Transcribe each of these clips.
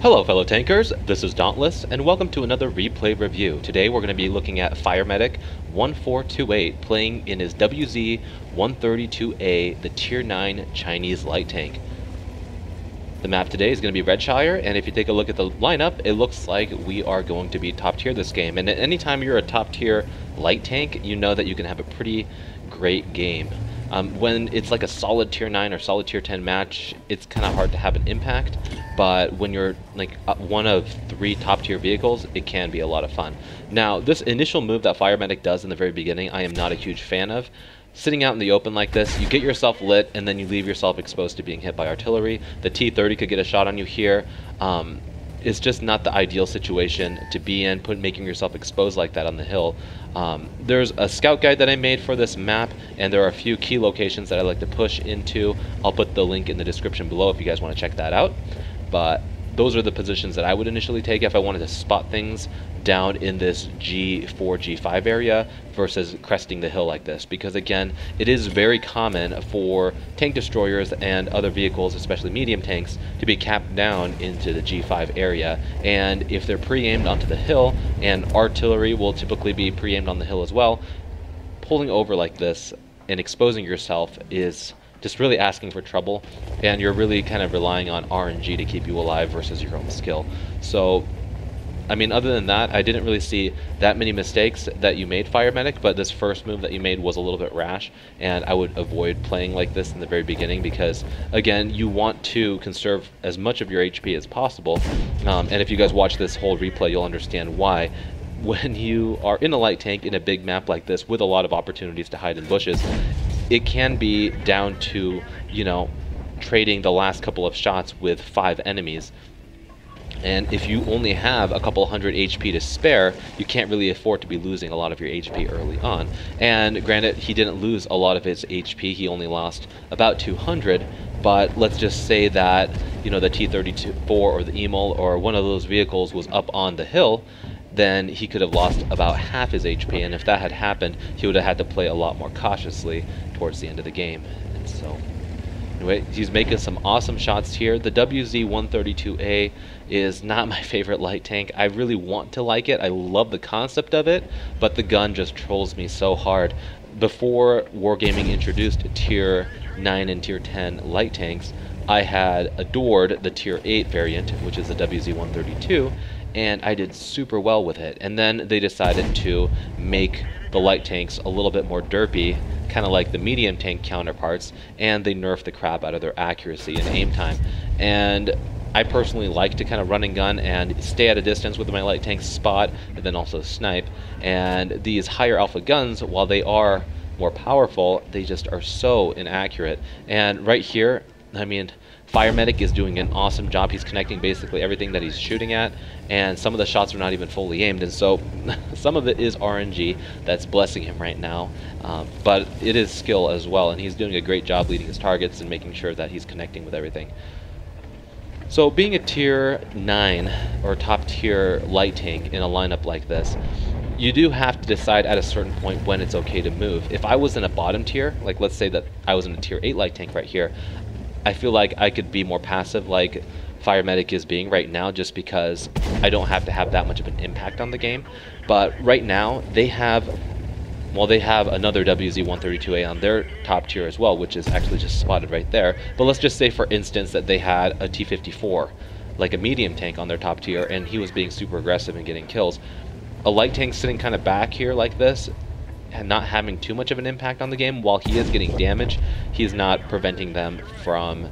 Hello fellow tankers, this is Dauntless, and welcome to another replay review. Today we're going to be looking at Firemedic1428 playing in his WZ-132A, the Tier 9 Chinese light tank. The map today is going to be Redshire, and if you take a look at the lineup, it looks like we are going to be top tier this game. And anytime you're a top tier light tank, you know that you can have a pretty great game. When it's like a solid tier 9 or solid tier 10 match, it's kind of hard to have an impact, but when you're like one of 3 top tier vehicles, it can be a lot of fun. Now, this initial move that Firemedic does in the very beginning, I am not a huge fan of. Sitting out in the open like this, you get yourself lit and then you leave yourself exposed to being hit by artillery. The T-30 could get a shot on you here. It's just not the ideal situation to be in, making yourself exposed like that on the hill. There's a scout guide that I made for this map, and there are a few key locations that I like to push into. I'll put the link in the description below if you guys want to check that out. But those are the positions that I would initially take if I wanted to spot things down in this G4, G5 area versus cresting the hill like this, because again, it is very common for tank destroyers and other vehicles, especially medium tanks, to be capped down into the G5 area, and if they're pre-aimed onto the hill, and artillery will typically be pre-aimed on the hill as well, pulling over like this and exposing yourself is just really asking for trouble, and you're really kind of relying on RNG to keep you alive versus your own skill. So I mean, other than that, I didn't really see that many mistakes that you made, Firemedic, but this first move that you made was a little bit rash, and I would avoid playing like this in the very beginning because, again, you want to conserve as much of your HP as possible, and if you guys watch this whole replay, you'll understand why. When you are in a light tank in a big map like this with a lot of opportunities to hide in bushes, it can be down to, you know, trading the last couple of shots with 5 enemies. And if you only have a couple hundred HP to spare, you can't really afford to be losing a lot of your HP early on. And granted, he didn't lose a lot of his HP, he only lost about 200, but let's just say that, you know, the T-34 or the EML or one of those vehicles was up on the hill, then he could have lost about half his HP, and if that had happened, he would have had to play a lot more cautiously towards the end of the game. And so anyway, he's making some awesome shots here. The WZ-132A is not my favorite light tank. I really want to like it. I love the concept of it, but the gun just trolls me so hard. Before Wargaming introduced Tier 9 and Tier 10 light tanks, I had adored the Tier 8 variant, which is the WZ-132, and I did super well with it. And then they decided to make the light tanks a little bit more derpy, kind of like the medium tank counterparts, and they nerfed the crap out of their accuracy and aim time. And I personally like to kind of run and gun and stay at a distance with my light tank, spot, and then also snipe. And these higher alpha guns, while they are more powerful, they just are so inaccurate. And right here, I mean, Firemedic is doing an awesome job. He's connecting basically everything that he's shooting at, and some of the shots are not even fully aimed, and so some of it is RNG that's blessing him right now, but it is skill as well, and he's doing a great job leading his targets and making sure that he's connecting with everything. So being a tier 9 or top tier light tank in a lineup like this, you do have to decide at a certain point when it's okay to move. If I was in a bottom tier, like let's say that I was in a tier 8 light tank right here, I feel like I could be more passive like Firemedic is being right now, just because I don't have to have that much of an impact on the game. But right now they have, well, they have another WZ-132A on their top tier as well, which is actually just spotted right there. But let's just say, for instance, that they had a T-54, like a medium tank on their top tier, and he was being super aggressive and getting kills. A light tank sitting kind of back here like this, and not having too much of an impact on the game, while he is getting damage, he is not preventing them from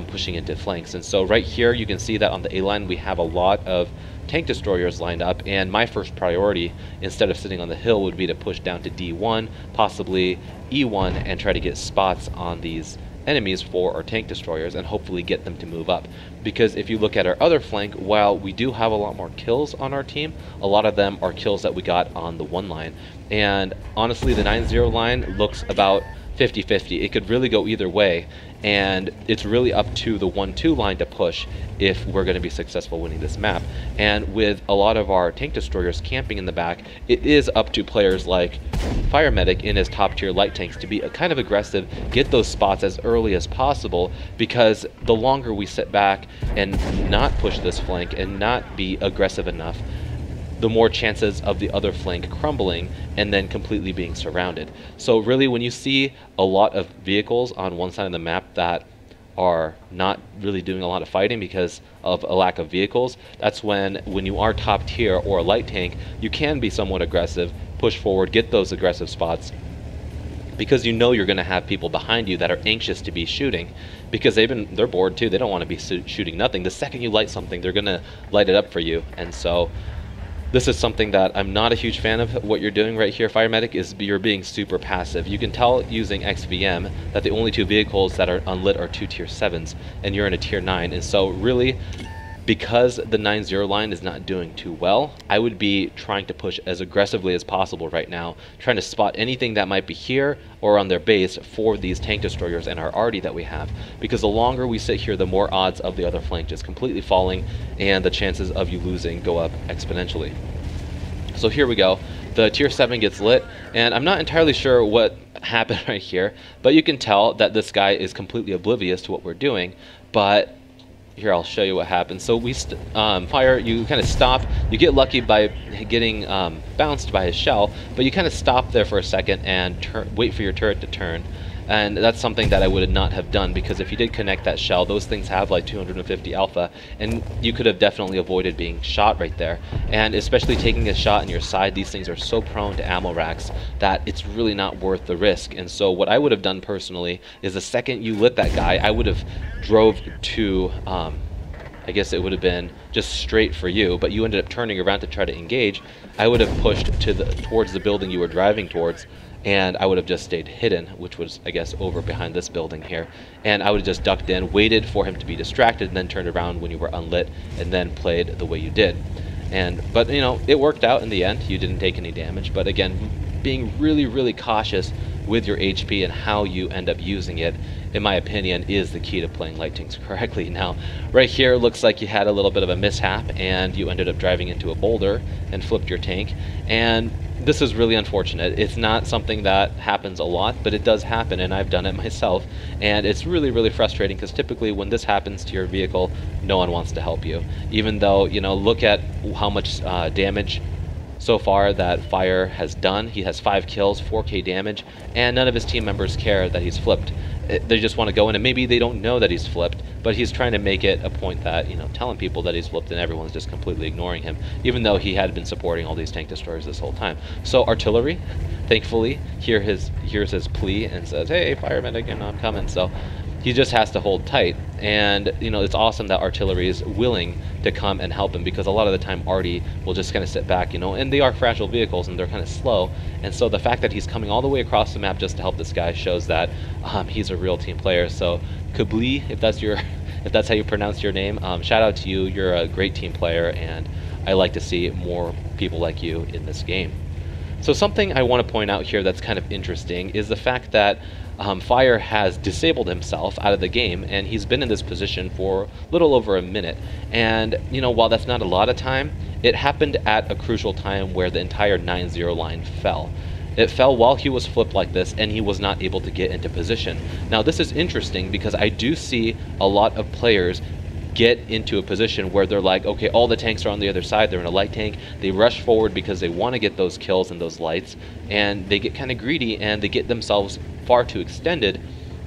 pushing into flanks. And so right here you can see that on the A line we have a lot of tank destroyers lined up, and my first priority, instead of sitting on the hill, would be to push down to D1, possibly E1, and try to get spots on these enemies for our tank destroyers and hopefully get them to move up. Because if you look at our other flank, while we do have a lot more kills on our team, a lot of them are kills that we got on the 1 line. And honestly, the 9-0 line looks about 50-50. It could really go either way, and it's really up to the 1-2 line to push if we're going to be successful winning this map. And with a lot of our tank destroyers camping in the back, it is up to players like Firemedic in his top tier light tanks to be kind of aggressive, get those spots as early as possible, because the longer we sit back and not push this flank and not be aggressive enough, the more chances of the other flank crumbling and then completely being surrounded. So really, when you see a lot of vehicles on one side of the map that are not really doing a lot of fighting because of a lack of vehicles, that's when you are top tier or a light tank, you can be somewhat aggressive, push forward, get those aggressive spots, because you know you're going to have people behind you that are anxious to be shooting, because they're bored too. They don't want to be shooting nothing. The second you light something, they're going to light it up for you. And so this is something that I'm not a huge fan of. What you're doing right here, Firemedic, is you're being super passive. You can tell using XVM that the only two vehicles that are unlit are 2 tier 7s, and you're in a tier 9. And so really, because the 9-0 line is not doing too well, I would be trying to push as aggressively as possible right now, trying to spot anything that might be here or on their base for these tank destroyers and our arty that we have. Because the longer we sit here, the more odds of the other flank just completely falling, and the chances of you losing go up exponentially. So here we go. The tier 7 gets lit, and I'm not entirely sure what happened right here, but you can tell that this guy is completely oblivious to what we're doing. But here, I'll show you what happens. So we fire, you kind of stop, you get lucky by getting bounced by his shell, but you kind of stop there for a second and wait for your turret to turn. And that's something that I would not have done, because if you did connect that shell, those things have like 250 alpha, and you could have definitely avoided being shot right there. And especially taking a shot in your side, these things are so prone to ammo racks that it's really not worth the risk. And so what I would have done personally is the second you lit that guy, I would have drove to, I guess it would have been just straight for you, but you ended up turning around to try to engage. I would have pushed towards the building you were driving towards, and I would have just stayed hidden, which was, I guess, over behind this building here. And I would have just ducked in, waited for him to be distracted, and then turned around when you were unlit, and then played the way you did. But you know, it worked out in the end. You didn't take any damage, but again, being really, really cautious with your HP and how you end up using it, in my opinion, is the key to playing light tanks correctly. Now, right here, looks like you had a little bit of a mishap, and you ended up driving into a boulder and flipped your tank. And this is really unfortunate. It's not something that happens a lot, but it does happen, and I've done it myself. And it's really, really frustrating, because typically when this happens to your vehicle, no one wants to help you. Even though, you know, look at how much damage so far that Fire has done. He has 5 kills, 4k damage, and none of his team members care that he's flipped. They just want to go in, and maybe they don't know that he's flipped, but he's trying to make it a point that, you know, telling people that he's flipped, and everyone's just completely ignoring him, even though he had been supporting all these tank destroyers this whole time. So artillery, thankfully, hears his plea and says, "Hey, Firemedic, you know, I'm coming." So he just has to hold tight, and you know, it's awesome that artillery is willing to come and help him, because a lot of the time arty will just kind of sit back, you know, and they are fragile vehicles and they're kind of slow, and so the fact that he's coming all the way across the map just to help this guy shows that he's a real team player. So Kabli, if that's how you pronounce your name, shout out to you. You're a great team player, and I like to see more people like you in this game. So something I want to point out here that's kind of interesting is the fact that Fire has disabled himself out of the game, and he's been in this position for a little over a minute. And you know, while that's not a lot of time, it happened at a crucial time where the entire 9-0 line fell. It fell while he was flipped like this, and he was not able to get into position. Now this is interesting, because I do see a lot of players get into a position where they're like, okay, all the tanks are on the other side, they're in a light tank, they rush forward because they want to get those kills and those lights, and they get kind of greedy and they get themselves far too extended,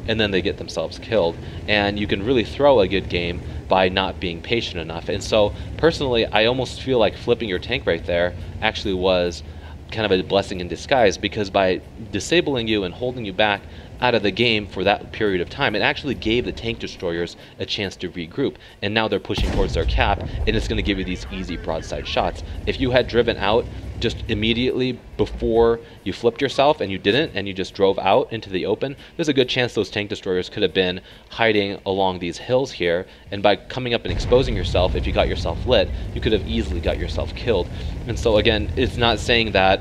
and then they get themselves killed. And you can really throw a good game by not being patient enough. And so personally, I almost feel like flipping your tank right there actually was kind of a blessing in disguise, because by disabling you and holding you back out of the game for that period of time, it actually gave the tank destroyers a chance to regroup, and now they're pushing towards their cap, and it's going to give you these easy broadside shots. If you had driven out just immediately before you flipped yourself and you didn't, and you just drove out into the open, there's a good chance those tank destroyers could have been hiding along these hills here, and by coming up and exposing yourself, if you got yourself lit, you could have easily got yourself killed. And so again, it's not saying that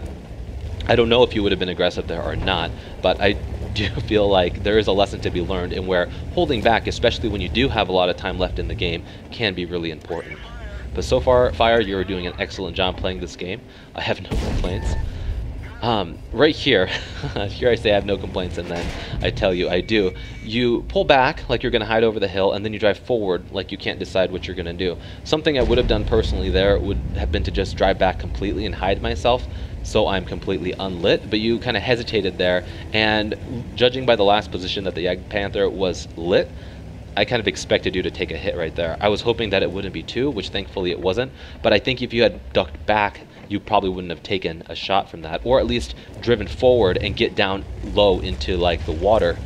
I don't know if you would have been aggressive there or not, but I do feel like there is a lesson to be learned in where holding back, especially when you do have a lot of time left in the game, can be really important. But so far, Fire, you're doing an excellent job playing this game. I have no complaints. Right here, here I say I have no complaints, and then I tell you I do. You pull back like you're going to hide over the hill, and then you drive forward like you can't decide what you're going to do. Something I would have done personally there would have been to just drive back completely and hide myself, so I'm completely unlit, but you kind of hesitated there, and judging by the last position that the Jagd Panther was lit, I kind of expected you to take a hit right there. I was hoping that it wouldn't be two, which thankfully it wasn't, but I think if you had ducked back, you probably wouldn't have taken a shot from that, or at least driven forward and get down low into like the water.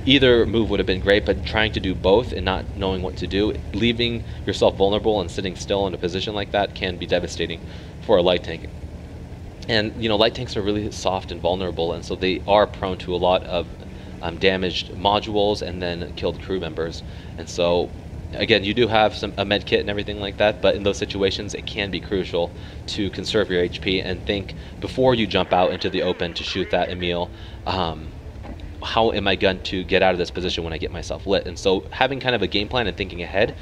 Either move would have been great, but trying to do both and not knowing what to do, leaving yourself vulnerable and sitting still in a position like that can be devastating for a light tank. And you know, light tanks are really soft and vulnerable, and so they are prone to a lot of damaged modules and then killed crew members. And so again, you do have a med kit and everything like that, but in those situations it can be crucial to conserve your HP and think before you jump out into the open to shoot that Emil, how am I going to get out of this position when I get myself lit? And so having kind of a game plan and thinking ahead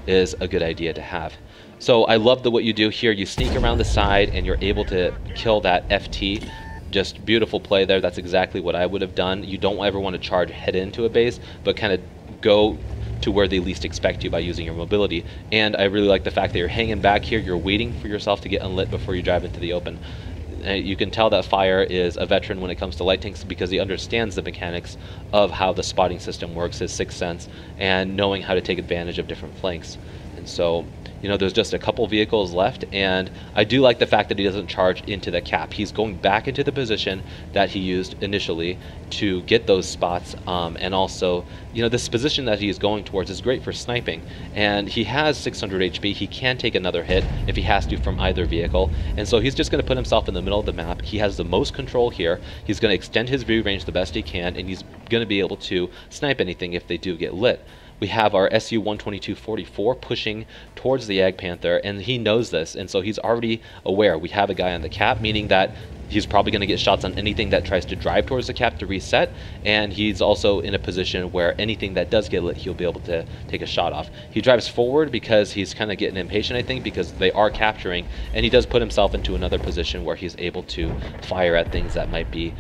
is a good idea to have. So I love what you do here. You sneak around the side and you're able to kill that FT. Just beautiful play there. That's exactly what I would have done. You don't ever want to charge head into a base, but kind of go to where they least expect you by using your mobility. And I really like the fact that you're hanging back here, you're waiting for yourself to get unlit before you drive into the open. You can tell that Fire is a veteran when it comes to light tanks because he understands the mechanics of how the spotting system works, his sixth sense, and knowing how to take advantage of different flanks. And so, you know, there's just a couple vehicles left, and I do like the fact that he doesn't charge into the cap. He's going back into the position that he used initially to get those spots, and also, you know, this position that he's going towards is great for sniping, and he has 600 HP. He can take another hit if he has to from either vehicle, and so he's just going to put himself in the middle of the map. He has the most control here. He's going to extend his view range the best he can, and he's going to be able to snipe anything if they do get lit. We have our SU-122-44 pushing towards the Jagd Panther, and he knows this, and so he's already aware. We have a guy on the cap, meaning that he's probably going to get shots on anything that tries to drive towards the cap to reset, and he's also in a position where anything that does get lit, he'll be able to take a shot off. He drives forward because he's kind of getting impatient, I think, because they are capturing, and he does put himself into another position where he's able to fire at things that might be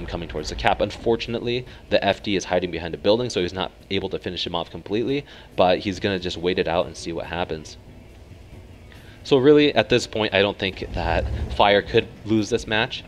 coming towards the cap. Unfortunately, the FD is hiding behind a building, so he's not able to finish him off completely, but he's going to just wait it out and see what happens. So really, at this point, I don't think that Fire could lose this match.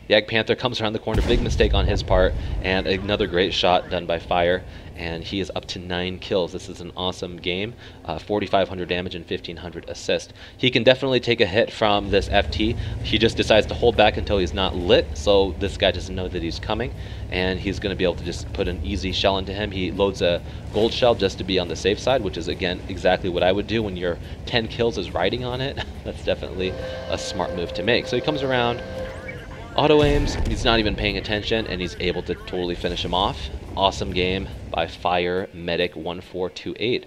Jagd Panther comes around the corner, big mistake on his part, and another great shot done by Fire, and he is up to 9 kills. This is an awesome game, 4,500 damage and 1,500 assist. He can definitely take a hit from this FT. He just decides to hold back until he's not lit, so this guy doesn't know that he's coming, and he's going to be able to just put an easy shell into him. He loads a gold shell just to be on the safe side, which is, again, exactly what I would do when your 10 kills is riding on it. That's definitely a smart move to make. So he comes around, auto aims, he's not even paying attention, and he's able to totally finish him off. Awesome game by Firemedic1428.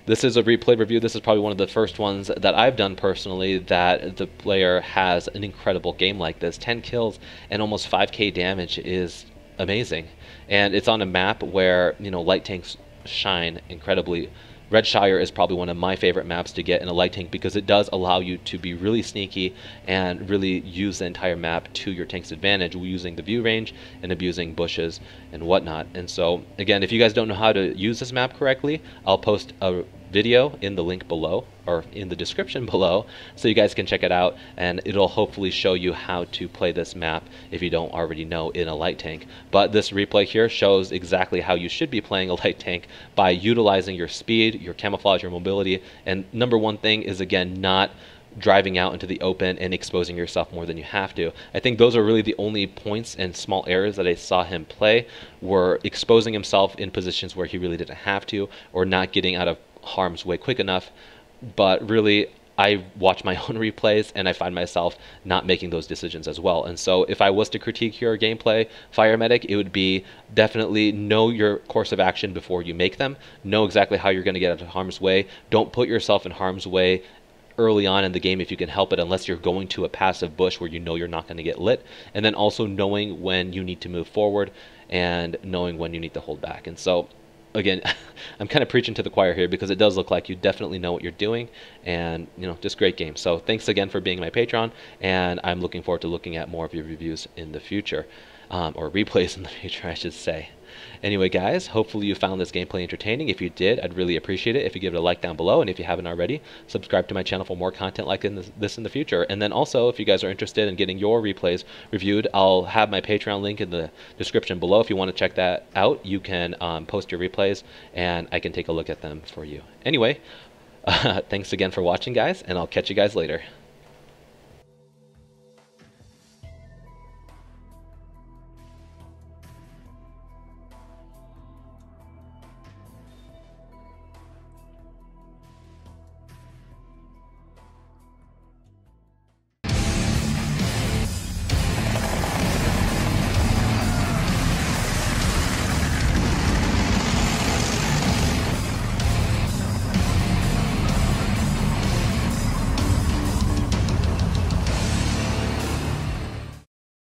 This is a replay review. This is probably one of the first ones that I've done personally that the player has an incredible game like this. 10 kills and almost 5k damage is amazing. And it's on a map where, you know, light tanks shine incredibly. Redshire is probably one of my favorite maps to get in a light tank because it does allow you to be really sneaky and really use the entire map to your tank's advantage using the view range and abusing bushes and whatnot. And so, again, if you guys don't know how to use this map correctly, I'll post a video in the link below or in the description below so you guys can check it out, and it'll hopefully show you how to play this map if you don't already know in a light tank. But this replay here shows exactly how you should be playing a light tank by utilizing your speed, your camouflage, your mobility, and number one thing is, again, not driving out into the open and exposing yourself more than you have to. I think those are really the only points and small errors that I saw him play, were exposing himself in positions where he really didn't have to, or not getting out of harm's way quick enough. But really, I watch my own replays and I find myself not making those decisions as well. And so if I was to critique your gameplay, Firemedic, it would be definitely know your course of action before you make them. Know exactly how you're going to get out of harm's way. Don't put yourself in harm's way early on in the game if you can help it, unless you're going to a passive bush where you know you're not going to get lit, and then also knowing when you need to move forward and knowing when you need to hold back. And so again, I'm kind of preaching to the choir here because it does look like you definitely know what you're doing, and just great game. So thanks again for being my patron, and I'm looking forward to looking at more of your reviews in the future, or replays in the future, I should say. Anyway, guys, hopefully you found this gameplay entertaining. If you did, I'd really appreciate it if you give it a like down below, and if you haven't already, subscribe to my channel for more content like this in the future. And then also, if you guys are interested in getting your replays reviewed, I'll have my Patreon link in the description below. If you want to check that out, you can post your replays, and I can take a look at them for you. Anyway, thanks again for watching, guys, and I'll catch you guys later.